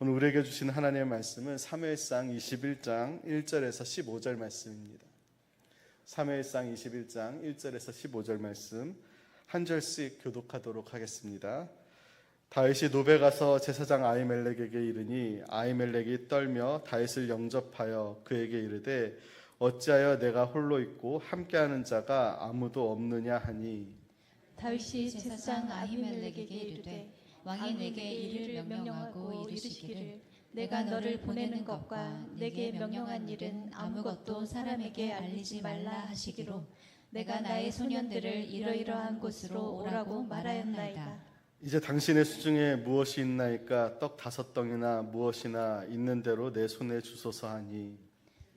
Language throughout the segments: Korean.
오늘 우리에게 주신 하나님의 말씀은 사무엘상 21장 1절에서 15절 말씀입니다. 사무엘상 21장 1절에서 15절 말씀 한 절씩 교독하도록 하겠습니다. 다윗이 노베 가서 제사장 아히멜렉에게 이르니 아히멜렉이 떨며 다윗을 영접하여 그에게 이르되 어찌하여 내가 홀로 있고 함께하는 자가 아무도 없느냐 하니, 다윗이 제사장 아히멜렉에게 이르되 왕이 내게 이를 명령하고 이르시기를 내가 너를 보내는 것과 내게 명령한 일은 아무것도 사람에게 알리지 말라 하시기로 내가 나의 소년들을 이러이러한 곳으로 오라고 말하였나이다. 이제 당신의 수중에 무엇이 있나이까 떡 5덩이나 무엇이나 있는 대로 내 손에 주소서 하니,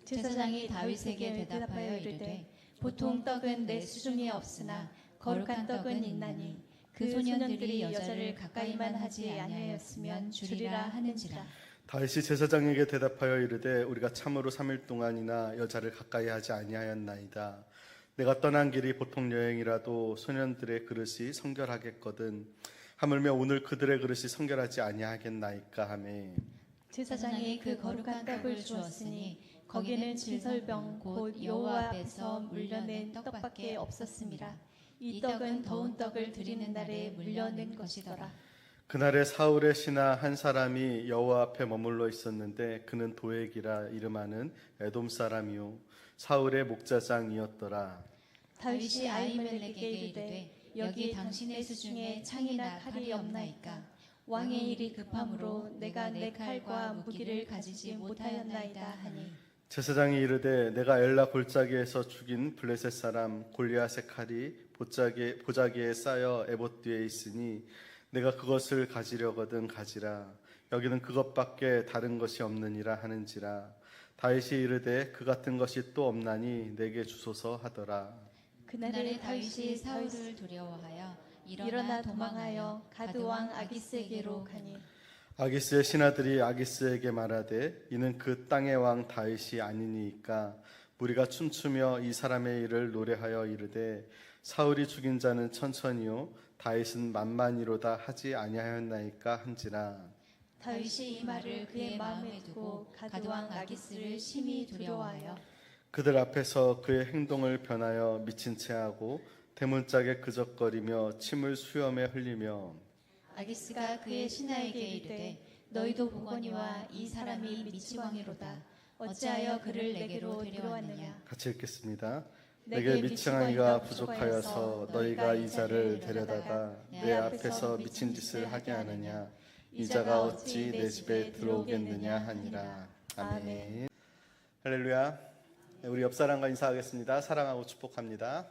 제사장이 다윗에게 대답하여 이르되 보통 떡은 내 수중에 없으나 거룩한 떡은 있나니 그 소년들이 여자를 가까이만 하지 아니하였으면 주리라 하는지라. 다윗이 제사장에게 대답하여 이르되 우리가 참으로 3일 동안이나 여자를 가까이 하지 아니하였나이다. 내가 떠난 길이 보통 여행이라도 소년들의 그릇이 성결하겠거든 하물며 오늘 그들의 그릇이 성결하지 아니하겠나이까 하매, 제사장이 그 거룩한 떡을 주었으니 거기는 진설병 곧 여호와 앞에서 물려낸 떡밖에 없었습니다. 이 떡은 더운 떡을 드리는 날에 물려낸 것이더라. 그날에 사울의 신하 한 사람이 여호와 앞에 머물러 있었는데 그는 도액이라 이름하는 에돔 사람이요 사울의 목자장이었더라. 다윗이 아히멜렉에게 이르되 여기 당신의 수중에 창이나 칼이 없나이까? 왕의 일이 급함으로 내가 내 칼과 무기를 가지지 못하였나이다 하니, 제사장이 이르되 내가 엘라 골짜기에서 죽인 블레셋 사람 골리앗의 칼이 보자기에 쌓여 에봇 뒤에 있으니 내가 그것을 가지려거든 가지라. 여기는 그것밖에 다른 것이 없느니라 하는지라. 다윗이 이르되 그 같은 것이 또 없나니 내게 주소서 하더라. 그날에 다윗이 사울을 두려워하여 일어나 도망하여 가드 왕 아기스에게로 가니, 아기스의 신하들이 아기스에게 말하되 이는 그 땅의 왕 다윗이 아니니까 무리가 춤추며 이 사람의 일을 노래하여 이르되 사울이 죽인 자는 천천히요 다윗은 만만히로다 하지 아니하였나이까 한지라. 다윗이 이 말을 그의 마음에 두고 가드 왕 아기스를 심히 두려워하여 그들 앞에서 그의 행동을 변하여 미친 채 하고 대문짝에 그적거리며 침을 수염에 흘리며, 아기스가 그의 신하에게 이르되 너희도 보거니와 이 사람이 미치광이로다. 어찌하여 그를 내게로 데려왔느냐. 같이 읽겠습니다. 내게 미치광이가 부족하여서 너희가 이 자를 데려다가 내 앞에서 미친 짓을 하게 하느냐. 이 자가 어찌 내 집에 들어오겠느냐 하니라. 아멘. 할렐루야. 우리 옆 사람과 인사하겠습니다. 사랑하고 축복합니다.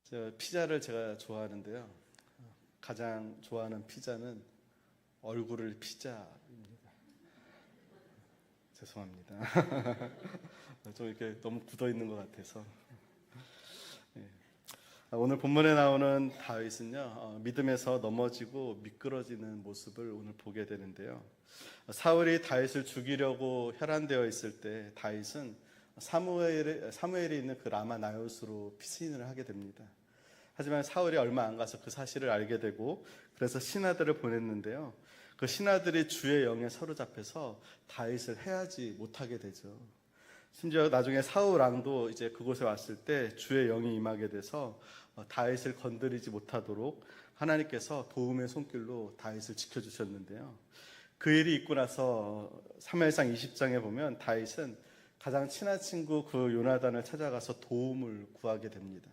저 피자를 제가 좋아하는데요. 가장 좋아하는 피자는 얼굴을 피자입니다. 죄송합니다. 좀 이렇게 너무 굳어 있는 것 같아서. 오늘 본문에 나오는 다윗은요, 믿음에서 넘어지고 미끄러지는 모습을 오늘 보게 되는데요. 사울이 다윗을 죽이려고 혈안되어 있을 때 다윗은 사무엘이 있는 그 라마 나요스로 피신을 하게 됩니다. 하지만 사울이 얼마 안 가서 그 사실을 알게 되고 그래서 신하들을 보냈는데요. 그 신하들이 주의 영에 사로잡혀서 다윗을 해하지 못하게 되죠. 심지어 나중에 사울 왕도 이제 그곳에 왔을 때 주의 영이 임하게 돼서 다윗을 건드리지 못하도록 하나님께서 도움의 손길로 다윗을 지켜주셨는데요. 그 일이 있고 나서 사무엘상 20장에 보면 다윗은 가장 친한 친구 그 요나단을 찾아가서 도움을 구하게 됩니다.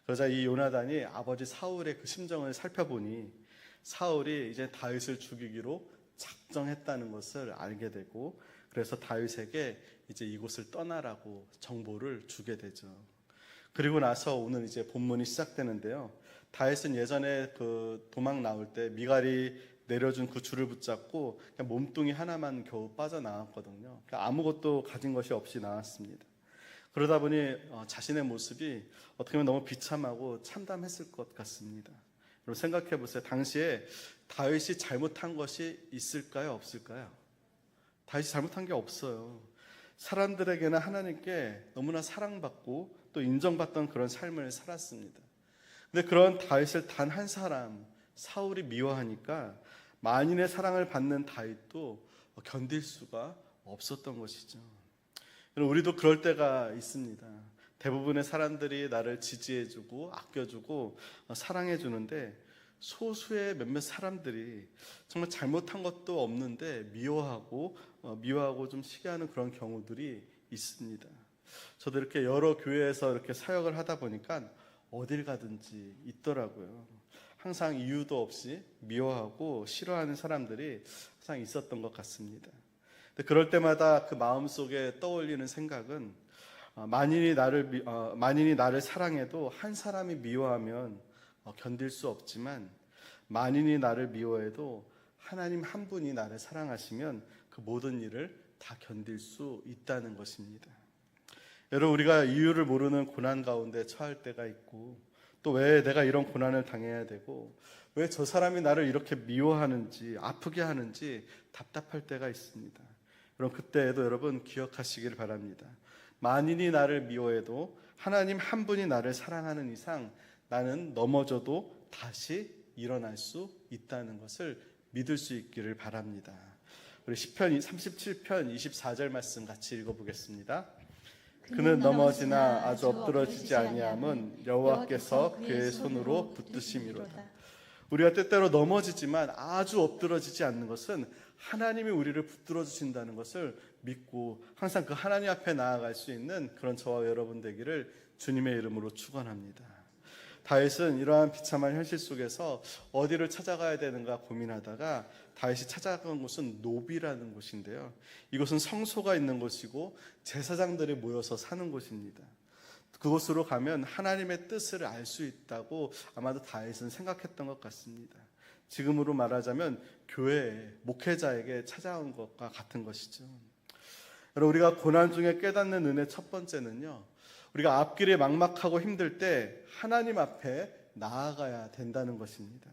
그러자 이 요나단이 아버지 사울의 그 심정을 살펴보니 사울이 이제 다윗을 죽이기로 작정했다는 것을 알게 되고 그래서 다윗에게 이제 이곳을 떠나라고 정보를 주게 되죠. 그리고 나서 오늘 이제 본문이 시작되는데요. 다윗은 예전에 그 도망 나올 때 미갈이 내려준 그 줄을 붙잡고 그냥 몸뚱이 하나만 겨우 빠져나왔거든요. 그러니까 아무것도 가진 것이 없이 나왔습니다. 그러다 보니 자신의 모습이 어떻게 보면 너무 비참하고 참담했을 것 같습니다. 여러분 생각해 보세요. 당시에 다윗이 잘못한 것이 있을까요? 없을까요? 다윗이 잘못한 게 없어요. 사람들에게는 하나님께 너무나 사랑받고 또 인정받던 그런 삶을 살았습니다. 근데 그런 다윗을 단 한 사람 사울이 미워하니까 만인의 사랑을 받는 다윗도 견딜 수가 없었던 것이죠. 우리도 그럴 때가 있습니다. 대부분의 사람들이 나를 지지해주고 아껴주고 사랑해주는데 소수의 몇몇 사람들이 정말 잘못한 것도 없는데 미워하고 좀 시기하는 그런 경우들이 있습니다. 저도 이렇게 여러 교회에서 이렇게 사역을 하다 보니까 어딜 가든지 있더라고요. 항상 이유도 없이 미워하고 싫어하는 사람들이 항상 있었던 것 같습니다. 근데 그럴 때마다 그 마음속에 떠올리는 생각은 만인이 나를 사랑해도 한 사람이 미워하면 견딜 수 없지만 만인이 나를 미워해도 하나님 한 분이 나를 사랑하시면 그 모든 일을 다 견딜 수 있다는 것입니다. 여러분, 우리가 이유를 모르는 고난 가운데 처할 때가 있고 또 왜 내가 이런 고난을 당해야 되고 왜 저 사람이 나를 이렇게 미워하는지 아프게 하는지 답답할 때가 있습니다. 그럼 그때에도 여러분 기억하시길 바랍니다. 만인이 나를 미워해도 하나님 한 분이 나를 사랑하는 이상 나는 넘어져도 다시 일어날 수 있다는 것을 믿을 수 있기를 바랍니다. 우리 시편 37편 24절 말씀 같이 읽어보겠습니다. 그는 넘어지나 아주 엎드러지지 아니함은 여호와께서 그의 손으로 붙드심이로다. 우리가 때때로 넘어지지만 아주 엎드러지지 않는 것은 하나님이 우리를 붙들어 주신다는 것을 믿고 항상 그 하나님 앞에 나아갈 수 있는 그런 저와 여러분 되기를 주님의 이름으로 축원합니다. 다윗은 이러한 비참한 현실 속에서 어디를 찾아가야 되는가 고민하다가 다윗이 찾아간 곳은 노비라는 곳인데요. 이곳은 성소가 있는 곳이고 제사장들이 모여서 사는 곳입니다. 그곳으로 가면 하나님의 뜻을 알 수 있다고 아마도 다윗은 생각했던 것 같습니다. 지금으로 말하자면 교회 목회자에게 찾아온 것과 같은 것이죠. 여러분, 우리가 고난 중에 깨닫는 은혜 첫 번째는요, 우리가 앞길이 막막하고 힘들 때 하나님 앞에 나아가야 된다는 것입니다.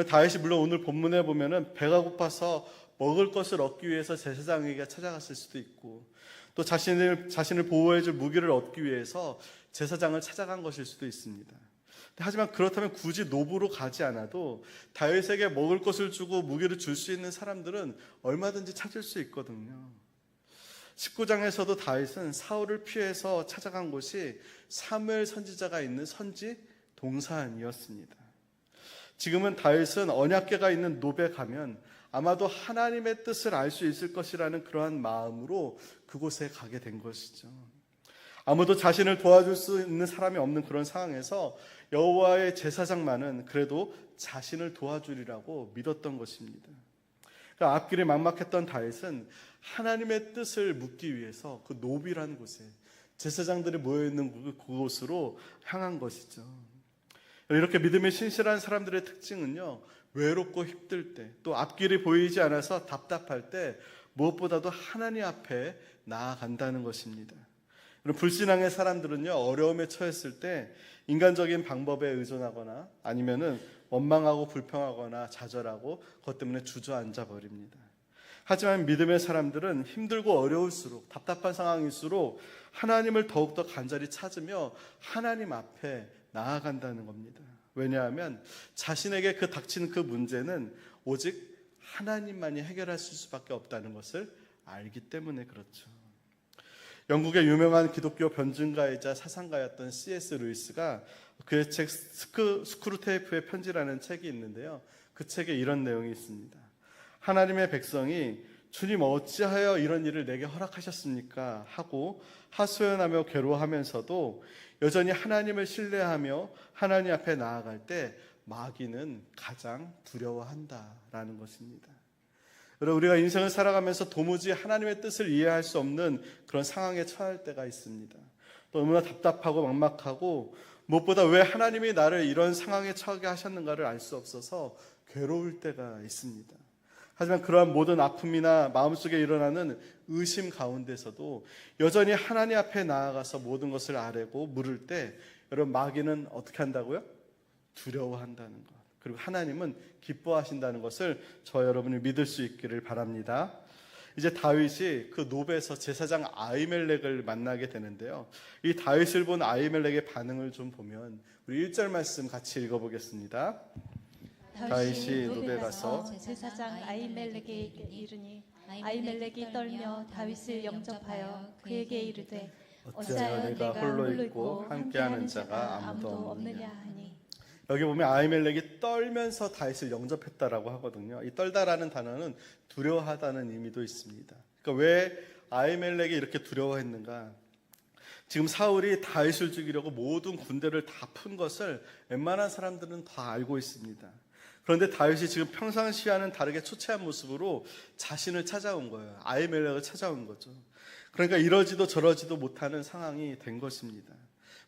다윗이 물론 오늘 본문에 보면은 배가 고파서 먹을 것을 얻기 위해서 제사장에게 찾아갔을 수도 있고 또 자신을 보호해줄 무기를 얻기 위해서 제사장을 찾아간 것일 수도 있습니다. 하지만 그렇다면 굳이 노부로 가지 않아도 다윗에게 먹을 것을 주고 무기를 줄 수 있는 사람들은 얼마든지 찾을 수 있거든요. 19장에서도 다윗은 사울을 피해서 찾아간 곳이 사무엘 선지자가 있는 선지 동산이었습니다. 지금은 다윗은 언약궤가 있는 노베 가면 아마도 하나님의 뜻을 알 수 있을 것이라는 그러한 마음으로 그곳에 가게 된 것이죠. 아무도 자신을 도와줄 수 있는 사람이 없는 그런 상황에서 여호와의 제사장만은 그래도 자신을 도와주리라고 믿었던 것입니다. 그러니까 앞길이 막막했던 다윗은 하나님의 뜻을 묻기 위해서 그 노비라는 곳에 제사장들이 모여있는 그곳으로 향한 것이죠. 이렇게 믿음이 신실한 사람들의 특징은요, 외롭고 힘들 때 또 앞길이 보이지 않아서 답답할 때 무엇보다도 하나님 앞에 나아간다는 것입니다. 불신앙의 사람들은요, 어려움에 처했을 때 인간적인 방법에 의존하거나 아니면은 원망하고 불평하거나 좌절하고 그것 때문에 주저앉아 버립니다. 하지만 믿음의 사람들은 힘들고 어려울수록 답답한 상황일수록 하나님을 더욱더 간절히 찾으며 하나님 앞에 나아간다는 겁니다. 왜냐하면 자신에게 닥친 그 문제는 오직 하나님만이 해결하실 수밖에 없다는 것을 알기 때문에 그렇죠. 영국의 유명한 기독교 변증가이자 사상가였던 C.S. 루이스가 그의 책 스크루테이프의 편지라는 책이 있는데요. 그 책에 이런 내용이 있습니다. 하나님의 백성이 주님 어찌하여 이런 일을 내게 허락하셨습니까? 하고 하소연하며 괴로워하면서도 여전히 하나님을 신뢰하며 하나님 앞에 나아갈 때 마귀는 가장 두려워한다라는 것입니다. 여러분, 우리가 인생을 살아가면서 도무지 하나님의 뜻을 이해할 수 없는 그런 상황에 처할 때가 있습니다. 또 너무나 답답하고 막막하고 무엇보다 왜 하나님이 나를 이런 상황에 처하게 하셨는가를 알 수 없어서 괴로울 때가 있습니다. 하지만 그러한 모든 아픔이나 마음속에 일어나는 의심 가운데서도 여전히 하나님 앞에 나아가서 모든 것을 아뢰고 물을 때 여러분, 마귀는 어떻게 한다고요? 두려워한다는 것. 그리고 하나님은 기뻐하신다는 것을 저 여러분이 믿을 수 있기를 바랍니다. 이제 다윗이 그 노베에서 제사장 아히멜렉을 만나게 되는데요. 이 다윗을 본 아히멜렉의 반응을 좀 보면 우리 1절 말씀 같이 읽어보겠습니다. 다윗이 노베 가서 제사장 아히멜렉에게 이르니 아히멜렉이 떨며 다윗을 영접하여 그에게 이르되 어찌하여 내가 홀로 있고 함께하는 자가 아무도 없느냐. 하니 여기 보면 아히멜렉이 떨면서 다윗을 영접했다라고 하거든요. 이 떨다라는 단어는 두려워하다는 의미도 있습니다. 그러니까 왜 아히멜렉이 이렇게 두려워했는가? 지금 사울이 다윗을 죽이려고 모든 군대를 다 푼 것을 웬만한 사람들은 다 알고 있습니다. 그런데 다윗이 지금 평상시와는 다르게 초췌한 모습으로 자신을 찾아온 거예요. 아히멜렉을 찾아온 거죠. 그러니까 이러지도 저러지도 못하는 상황이 된 것입니다.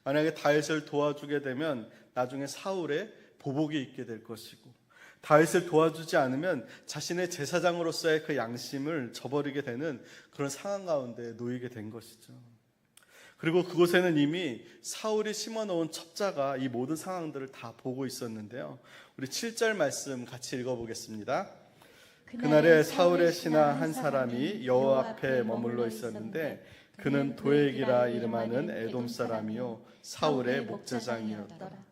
만약에 다윗을 도와주게 되면 나중에 사울의 보복이 있게 될 것이고, 다윗을 도와주지 않으면 자신의 제사장으로서의 그 양심을 저버리게 되는 그런 상황 가운데 놓이게 된 것이죠. 그리고 그곳에는 이미 사울이 심어놓은 첩자가 이 모든 상황들을 다 보고 있었는데요. 우리 7절 말씀 같이 읽어보겠습니다. 그날에 사울의 신하 한 사람이 여호와 앞에 머물러 있었는데 그는 도액이라 이름하는 에돔 사람이요 사울의 목자장이었더라.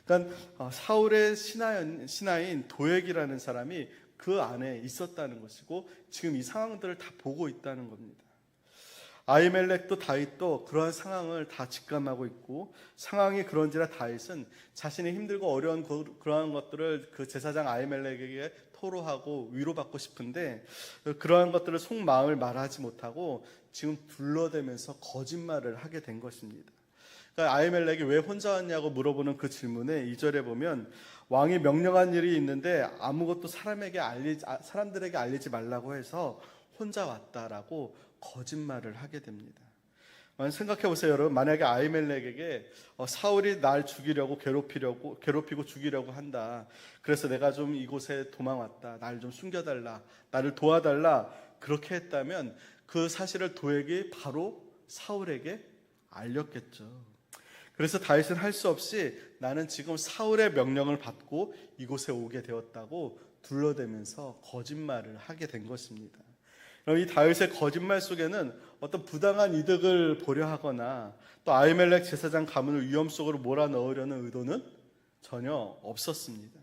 그러니까 사울의 신하인 도액이라는 사람이 그 안에 있었다는 것이고 지금 이 상황들을 다 보고 있다는 겁니다. 아히멜렉도 다윗도 그러한 상황을 다 직감하고 있고, 상황이 그런지라 다윗은 자신이 힘들고 어려운 그러한 것들을 그 제사장 아히멜렉에게 토로하고 위로받고 싶은데 그러한 것들을 속마음을 말하지 못하고 지금 둘러대면서 거짓말을 하게 된 것입니다. 그러니까 아히멜렉이 왜 혼자 왔냐고 물어보는 그 질문에 2절에 보면 왕이 명령한 일이 있는데 아무것도 사람들에게 알리지 말라고 해서 혼자 왔다라고 거짓말을 하게 됩니다. 생각해 보세요, 여러분. 만약에 아히멜렉에게 사울이 날 죽이려고 괴롭히고 죽이려고 한다. 그래서 내가 좀 이곳에 도망왔다. 나를 좀 숨겨달라. 나를 도와달라. 그렇게 했다면 그 사실을 도액이 바로 사울에게 알렸겠죠. 그래서 다윗은 할 수 없이 나는 지금 사울의 명령을 받고 이곳에 오게 되었다고 둘러대면서 거짓말을 하게 된 것입니다. 이 다윗의 거짓말 속에는 어떤 부당한 이득을 보려 하거나 또 아히멜렉 제사장 가문을 위험 속으로 몰아넣으려는 의도는 전혀 없었습니다.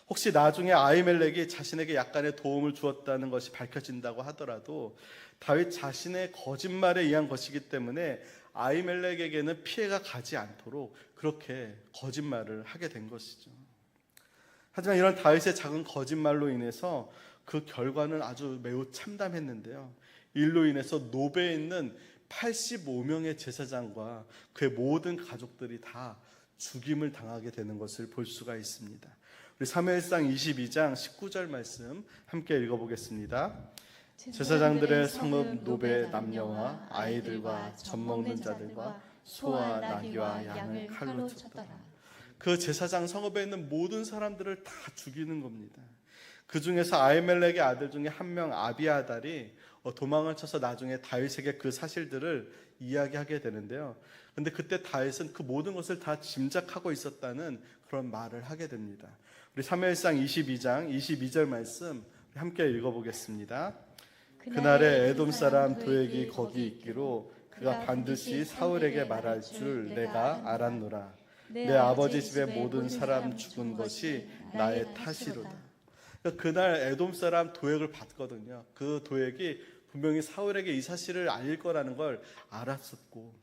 혹시 나중에 아히멜렉이 자신에게 약간의 도움을 주었다는 것이 밝혀진다고 하더라도 다윗 자신의 거짓말에 의한 것이기 때문에 아히멜렉에게는 피해가 가지 않도록 그렇게 거짓말을 하게 된 것이죠. 하지만 이런 다윗의 작은 거짓말로 인해서 그 결과는 아주 매우 참담했는데요. 일로 인해서 노베에 있는 85명의 제사장과 그의 모든 가족들이 다 죽임을 당하게 되는 것을 볼 수가 있습니다. 우리 사무엘상 22장 19절 말씀 함께 읽어보겠습니다. 제사장들의 성읍 노베 남녀와 아이들과 젖먹는 자들과 소와 나귀와 양을 칼로 쳤더라. 그 제사장 성읍에 있는 모든 사람들을 다 죽이는 겁니다. 그 중에서 아히멜렉의 아들 중에 한 명 아비아달이 도망을 쳐서 나중에 다윗에게 그 사실들을 이야기하게 되는데요. 그런데 그때 다윗은 그 모든 것을 다 짐작하고 있었다는 그런 말을 하게 됩니다. 우리 사무엘상 22장 22절 말씀 함께 읽어보겠습니다. 그날에 에돔 사람 도액이 거기 있기로 그가 반드시 사울에게 말할 줄 내가 알았노라. 내 아버지 집의 모든 사람 죽은 것이 나의 탓이로다. 그날 에돔 사람 도액을 봤거든요. 그 도액이 분명히 사울에게 이 사실을 알릴 거라는 걸 알았었고,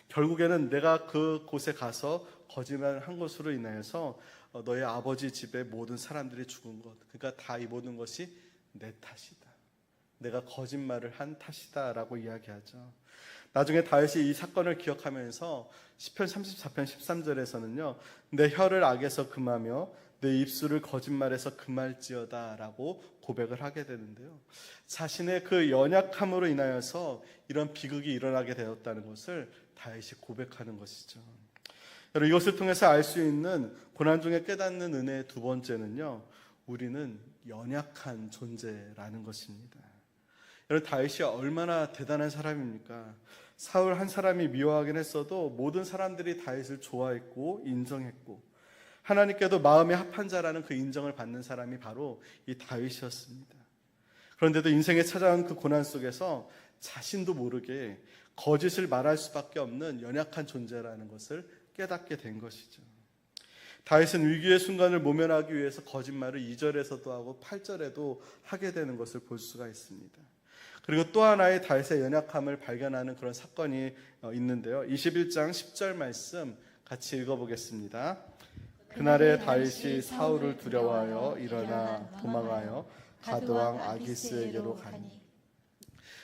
결국에는 내가 그곳에 가서 거짓말을 한 것으로 인해서 너의 아버지 집의 모든 사람들이 죽은 것, 그러니까 다 이 모든 것이 내 탓이다. 내가 거짓말을 한 탓이다 라고 이야기하죠. 나중에 다윗이 이 사건을 기억하면서 시편 34편 13절에서는요. 내 혀를 악에서 금하며 내 입술을 거짓말에서 금할지어다 라고 고백을 하게 되는데요. 자신의 그 연약함으로 인하여서 이런 비극이 일어나게 되었다는 것을 다윗이 고백하는 것이죠. 여러분, 이것을 통해서 알 수 있는 고난 중에 깨닫는 은혜의 두 번째는요. 우리는 연약한 존재라는 것입니다. 여러분, 다윗이 얼마나 대단한 사람입니까? 사울 한 사람이 미워하긴 했어도 모든 사람들이 다윗을 좋아했고 인정했고 하나님께도 마음에 합한 자라는 그 인정을 받는 사람이 바로 이 다윗이었습니다. 그런데도 인생에 찾아온 그 고난 속에서 자신도 모르게 거짓을 말할 수밖에 없는 연약한 존재라는 것을 깨닫게 된 것이죠. 다윗은 위기의 순간을 모면하기 위해서 거짓말을 2절에서도 하고 8절에도 하게 되는 것을 볼 수가 있습니다. 그리고 또 하나의 다윗의 연약함을 발견하는 그런 사건이 있는데요. 21장 10절 말씀 같이 읽어보겠습니다. 그날에 다윗이 사울을 두려워하여 일어나 도망하여 가드왕 아기스에게로 가니.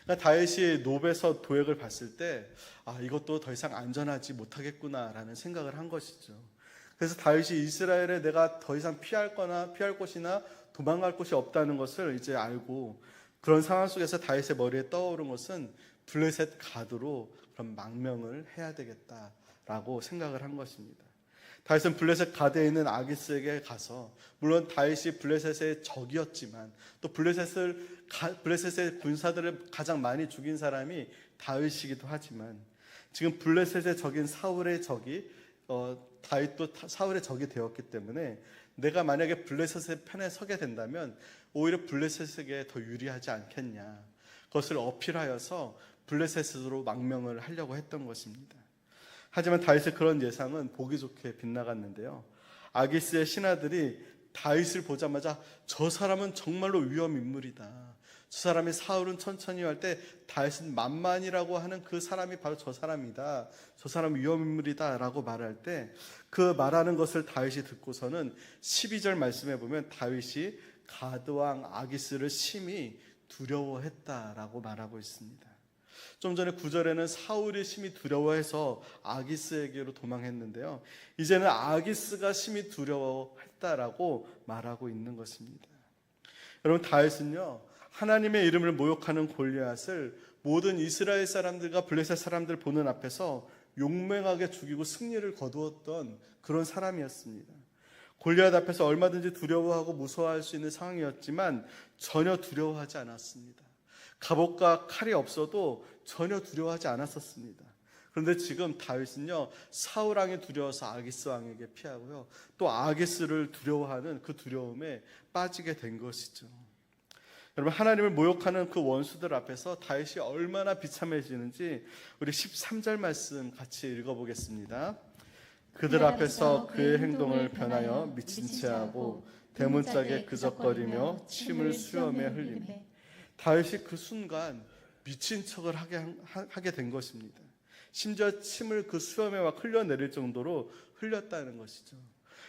그러니까 다윗이 노베서 도액을 봤을 때 이것도 더 이상 안전하지 못하겠구나라는 생각을 한 것이죠. 그래서 다윗이 이스라엘에 내가 더 이상 피할 곳이나 도망갈 곳이 없다는 것을 이제 알고, 그런 상황 속에서 다윗의 머리에 떠오른 것은 블레셋 가드로 그런 망명을 해야 되겠다라고 생각을 한 것입니다. 다윗은 블레셋 가드에 있는 아기스에게 가서, 물론 다윗이 블레셋의 적이었지만 또 블레셋의 군사들을 가장 많이 죽인 사람이 다윗이기도 하지만, 지금 블레셋의 적인 사울의 적이 다윗도 사울의 적이 되었기 때문에 내가 만약에 블레셋의 편에 서게 된다면 오히려 블레셋에게 더 유리하지 않겠냐, 그것을 어필하여서 블레셋으로 망명을 하려고 했던 것입니다. 하지만 다윗의 그런 예상은 보기 좋게 빗나갔는데요. 아기스의 신하들이 다윗을 보자마자 저 사람은 정말로 위험 인물이다, 저 사람이 사울은 천천히 할 때 다윗은 만만이라고 하는 그 사람이 바로 저 사람이다, 저 사람은 위험 인물이다 라고 말할 때, 그 말하는 것을 다윗이 듣고서는 12절 말씀에 보면 다윗이 가드왕 아기스를 심히 두려워했다라고 말하고 있습니다. 좀 전에 9절에는 사울이 심히 두려워해서 아기스에게로 도망했는데요, 이제는 아기스가 심히 두려워했다라고 말하고 있는 것입니다. 여러분, 다윗은요, 하나님의 이름을 모욕하는 골리앗을 모든 이스라엘 사람들과 블레셋 사람들 보는 앞에서 용맹하게 죽이고 승리를 거두었던 그런 사람이었습니다. 골리앗 앞에서 얼마든지 두려워하고 무서워할 수 있는 상황이었지만 전혀 두려워하지 않았습니다. 갑옷과 칼이 없어도 전혀 두려워하지 않았었습니다. 그런데 지금 다윗은요, 사울 왕이 두려워서 아기스 왕에게 피하고요, 또 아기스를 두려워하는 그 두려움에 빠지게 된 것이죠. 여러분, 하나님을 모욕하는 그 원수들 앞에서 다윗이 얼마나 비참해지는지 우리 13절 말씀 같이 읽어보겠습니다. 그들 앞에서 그의 행동을 변하여 미친 채 하고 대문짝에 그적거리며 침을 수염에 흘리매. 다윗이 그 순간 미친 척을 하게 된 것입니다. 심지어 침을 그 수염에 막 흘려내릴 정도로 흘렸다는 것이죠.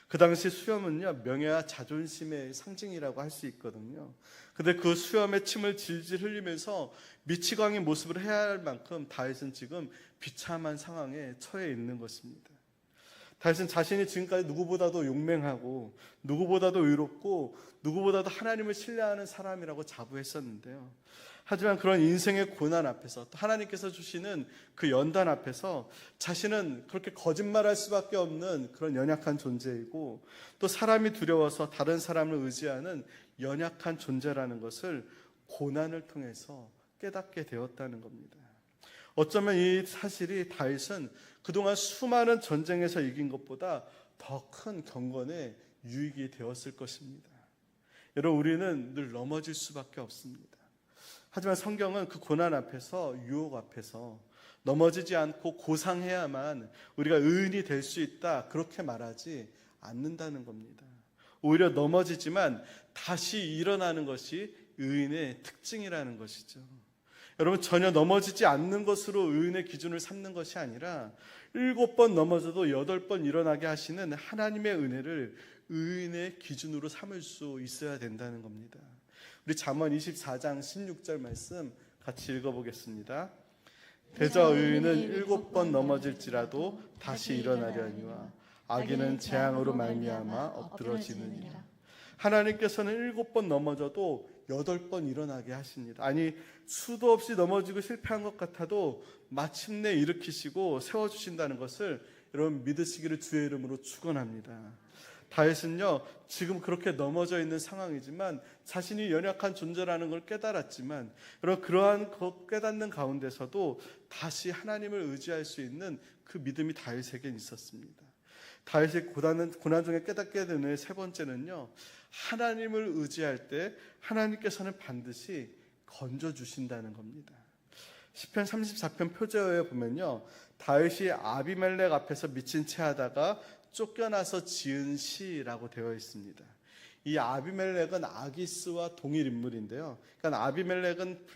그 당시 수염은요, 명예와 자존심의 상징이라고 할 수 있거든요. 근데 그 수염에 침을 질질 흘리면서 미치광이 모습을 해야 할 만큼 다윗은 지금 비참한 상황에 처해 있는 것입니다. 다윗은 자신이 지금까지 누구보다도 용맹하고 누구보다도 의롭고 누구보다도 하나님을 신뢰하는 사람이라고 자부했었는데요. 하지만 그런 인생의 고난 앞에서, 또 하나님께서 주시는 그 연단 앞에서 자신은 그렇게 거짓말할 수밖에 없는 그런 연약한 존재이고, 또 사람이 두려워서 다른 사람을 의지하는 연약한 존재라는 것을 고난을 통해서 깨닫게 되었다는 겁니다. 어쩌면 이 사실이 다윗은 그동안 수많은 전쟁에서 이긴 것보다 더 큰 경건의 유익이 되었을 것입니다. 여러분, 우리는 늘 넘어질 수밖에 없습니다. 하지만 성경은 그 고난 앞에서, 유혹 앞에서 넘어지지 않고 고상해야만 우리가 의인이 될 수 있다, 그렇게 말하지 않는다는 겁니다. 오히려 넘어지지만 다시 일어나는 것이 의인의 특징이라는 것이죠. 여러분, 전혀 넘어지지 않는 것으로 의인의 기준을 삼는 것이 아니라 7번 넘어져도 8번 일어나게 하시는 하나님의 은혜를 의인의 기준으로 삼을 수 있어야 된다는 겁니다. 우리 잠언 24장 16절 말씀 같이 읽어보겠습니다. 대저 의인은 7번 넘어질지라도 다시 일어나려니와 악인은 재앙으로 말미암아 엎드러지느니라. 하나님께서는 7번 넘어져도 8번 일어나게 하십니다. 아니, 수도 없이 넘어지고 실패한 것 같아도 마침내 일으키시고 세워주신다는 것을 여러분 믿으시기를 주의 이름으로 축원합니다. 다윗은요, 지금 그렇게 넘어져 있는 상황이지만 자신이 연약한 존재라는 걸 깨달았지만, 여러분 그러한 깨닫는 가운데서도 다시 하나님을 의지할 수 있는 그 믿음이 다윗에게 있었습니다. 다윗이 고난 중에 깨닫게 되는 세 번째는요, 하나님을 의지할 때 하나님께서는 반드시 건져주신다는 겁니다. 시편 34편 표제어에 보면요, 다윗이 아비멜렉 앞에서 미친 채 하다가 쫓겨나서 지은 시라고 되어 있습니다. 이 아비멜렉은 아기스와 동일 인물인데요. 그러니까 아비멜렉은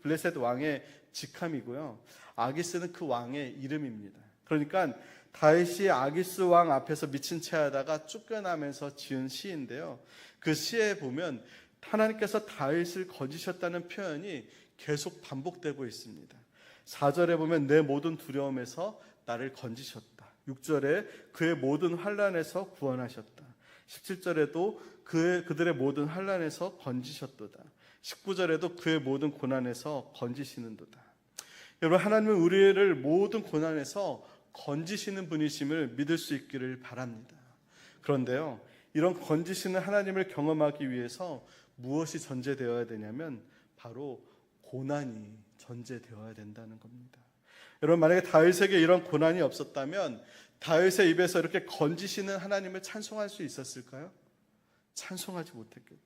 블레셋 왕의 직함이고요. 아기스는 그 왕의 이름입니다. 그러니까 다윗이 아기스 왕 앞에서 미친 채 하다가 쫓겨나면서 지은 시인데요. 그 시에 보면 하나님께서 다윗을 건지셨다는 표현이 계속 반복되고 있습니다. 4절에 보면 내 모든 두려움에서 나를 건지셨다. 6절에 그의 모든 환난에서 구원하셨다. 17절에도 그들의 모든 환난에서 건지셨도다. 19절에도 그의 모든 고난에서 건지시는도다. 여러분, 하나님은 우리를 모든 고난에서 건지시는 분이심을 믿을 수 있기를 바랍니다. 그런데요, 이런 건지시는 하나님을 경험하기 위해서 무엇이 전제되어야 되냐면 바로 고난이 전제되어야 된다는 겁니다. 여러분, 만약에 다윗에게 이런 고난이 없었다면 다윗의 입에서 이렇게 건지시는 하나님을 찬송할 수 있었을까요? 찬송하지 못했겠죠.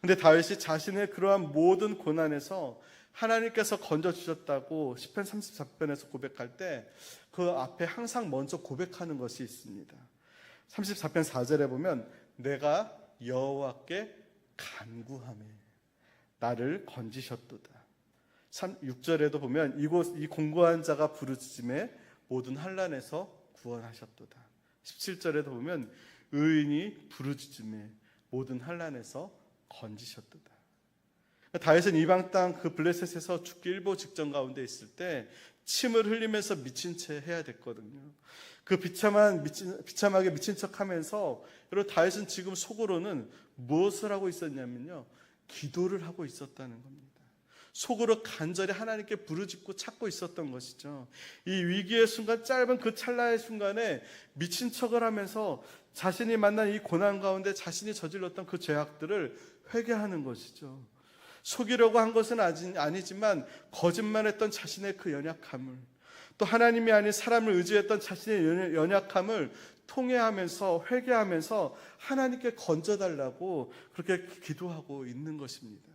그런데 다윗이 자신의 그러한 모든 고난에서 하나님께서 건져주셨다고 시편 34편에서 고백할 때 그 앞에 항상 먼저 고백하는 것이 있습니다. 34편 4절에 보면 내가 여호와께 간구하며 나를 건지셨도다. 6절에도 보면 이 공고한 자가 부르짖음에 모든 환난에서 구원하셨도다. 17절에도 보면 의인이 부르짖음에 모든 환난에서 건지셨도다. 다윗은 이방 땅 그 블레셋에서 죽기 일보 직전 가운데 있을 때 침을 흘리면서 미친 채 해야 됐거든요. 그 비참하게 미친 척하면서 여러분, 다윗은 지금 속으로는 무엇을 하고 있었냐면요, 기도를 하고 있었다는 겁니다. 속으로 간절히 하나님께 부르짖고 찾고 있었던 것이죠. 이 위기의 순간, 짧은 그 찰나의 순간에 미친 척을 하면서 자신이 만난 이 고난 가운데 자신이 저질렀던 그 죄악들을 회개하는 것이죠. 속이려고 한 것은 아니지만 거짓말했던 자신의 그 연약함을, 또 하나님이 아닌 사람을 의지했던 자신의 연약함을 통회하면서 회개하면서 하나님께 건져달라고 그렇게 기도하고 있는 것입니다.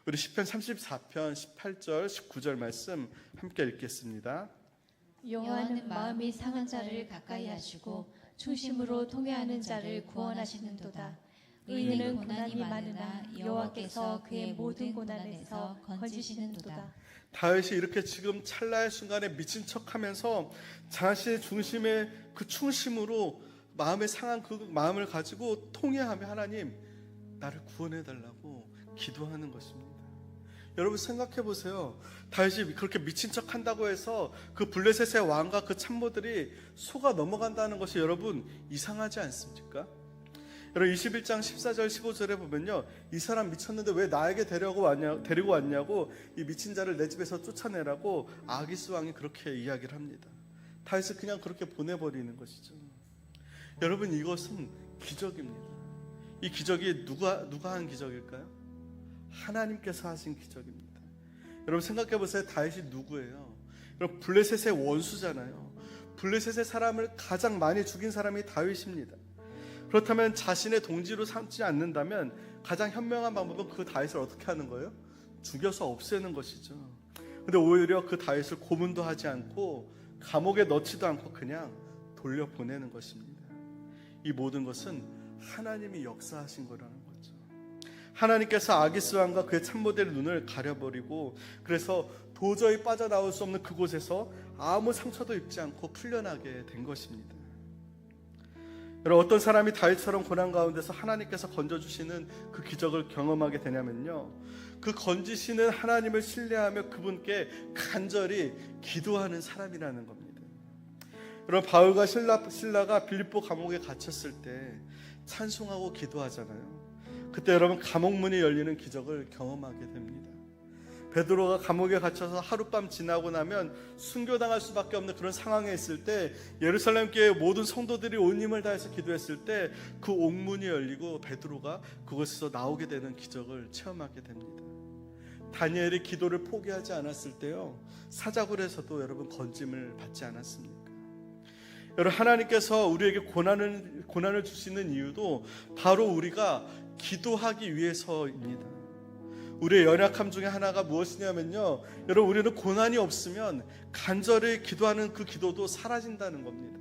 우리 시편 34편 18절 19절 말씀 함께 읽겠습니다. 여호와는 마음이 상한 자를 가까이 하시고 중심으로 통회하는 자를 구원하시는도다. 의인은 고난이 많으나 여호와께서 그의 모든 고난에서 건지시는도다. 다윗이 이렇게 지금 찰나의 순간에 미친 척하면서 자신의 중심의 그 충심으로 마음에 상한 그 마음을 가지고 통회하며 하나님 나를 구원해달라고 기도하는 것입니다. 여러분, 생각해 보세요. 다윗이 그렇게 미친 척한다고 해서 그 블레셋의 왕과 그 참모들이 속아 넘어간다는 것이 여러분 이상하지 않습니까? 여러분, 21장 14절 15절에 보면요, 이 사람 미쳤는데 왜 나에게 데리고 왔냐고 이 미친 자를 내 집에서 쫓아내라고 아기스 왕이 그렇게 이야기를 합니다. 다윗을 그냥 그렇게 보내버리는 것이죠. 여러분, 이것은 기적입니다. 이 기적이 누가 한 기적일까요? 하나님께서 하신 기적입니다. 여러분, 생각해 보세요. 다윗이 누구예요? 여러분, 블레셋의 원수잖아요. 블레셋의 사람을 가장 많이 죽인 사람이 다윗입니다. 그렇다면 자신의 동지로 삼지 않는다면 가장 현명한 방법은 그 다윗을 어떻게 하는 거예요? 죽여서 없애는 것이죠. 근데 오히려 그 다윗을 고문도 하지 않고 감옥에 넣지도 않고 그냥 돌려보내는 것입니다. 이 모든 것은 하나님이 역사하신 거라는 거죠. 하나님께서 아기스 왕과 그의 참모들의 눈을 가려버리고 그래서 도저히 빠져나올 수 없는 그곳에서 아무 상처도 입지 않고 풀려나게 된 것입니다. 여러분, 어떤 사람이 다윗처럼 고난 가운데서 하나님께서 건져주시는 그 기적을 경험하게 되냐면요, 그 건지시는 하나님을 신뢰하며 그분께 간절히 기도하는 사람이라는 겁니다. 여러분, 바울과 실라가 빌립보 감옥에 갇혔을 때 찬송하고 기도하잖아요. 그때 여러분, 감옥문이 열리는 기적을 경험하게 됩니다. 베드로가 감옥에 갇혀서 하룻밤 지나고 나면 순교당할 수밖에 없는 그런 상황에 있을 때 예루살렘 교회의 모든 성도들이 온 힘을 다해서 기도했을 때 그 옥문이 열리고 베드로가 그곳에서 나오게 되는 기적을 체험하게 됩니다. 다니엘이 기도를 포기하지 않았을 때요, 사자굴에서도 여러분 건짐을 받지 않았습니까? 여러분, 하나님께서 우리에게 고난을 주시는 이유도 바로 우리가 기도하기 위해서입니다. 우리의 연약함 중에 하나가 무엇이냐면요, 여러분, 우리는 고난이 없으면 간절히 기도하는 그 기도도 사라진다는 겁니다.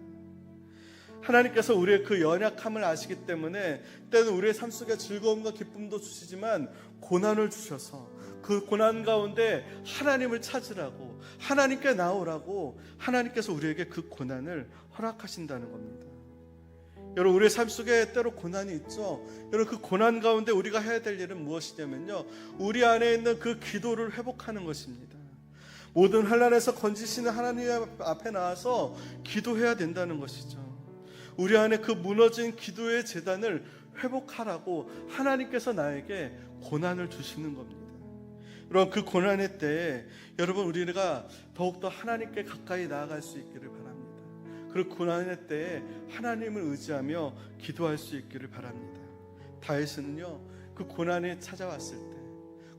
하나님께서 우리의 그 연약함을 아시기 때문에 때는 우리의 삶 속에 즐거움과 기쁨도 주시지만 고난을 주셔서 그 고난 가운데 하나님을 찾으라고, 하나님께 나오라고 하나님께서 우리에게 그 고난을 허락하신다는 겁니다. 여러분, 우리의 삶 속에 때로 고난이 있죠. 여러분, 그 고난 가운데 우리가 해야 될 일은 무엇이냐면요, 우리 안에 있는 그 기도를 회복하는 것입니다. 모든 환난에서 건지시는 하나님 앞에 나와서 기도해야 된다는 것이죠. 우리 안에 그 무너진 기도의 재단을 회복하라고 하나님께서 나에게 고난을 주시는 겁니다. 여러분, 그 고난의 때에 여러분, 우리가 더욱더 하나님께 가까이 나아갈 수 있기를 바랍니다. 그리고 고난의 때에 하나님을 의지하며 기도할 수 있기를 바랍니다. 다윗은요, 그 고난이 찾아왔을 때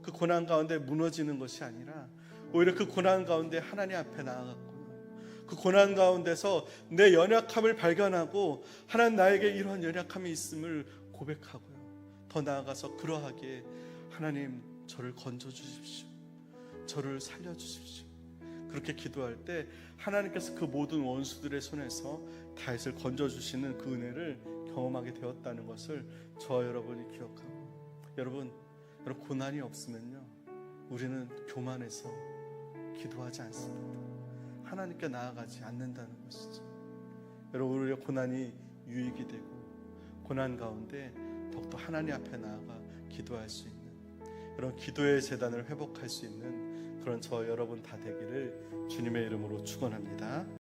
그 고난 가운데 무너지는 것이 아니라 오히려 그 고난 가운데 하나님 앞에 나아갔고요, 그 고난 가운데서 내 연약함을 발견하고 하나님, 나에게 이런 연약함이 있음을 고백하고요, 더 나아가서 그러하기에 하나님, 저를 건져주십시오, 저를 살려주십시오, 그렇게 기도할 때 하나님께서 그 모든 원수들의 손에서 다윗을 건져주시는 그 은혜를 경험하게 되었다는 것을 저와 여러분이 기억하고, 여러분 고난이 없으면요, 우리는 교만해서 기도하지 않습니다. 하나님께 나아가지 않는다는 것이죠. 여러분, 우리의 고난이 유익이 되고 고난 가운데 더욱더 하나님 앞에 나아가 기도할 수 있는, 그런 기도의 재단을 회복할 수 있는 그런 저 여러분 다 되기를 주님의 이름으로 축원합니다.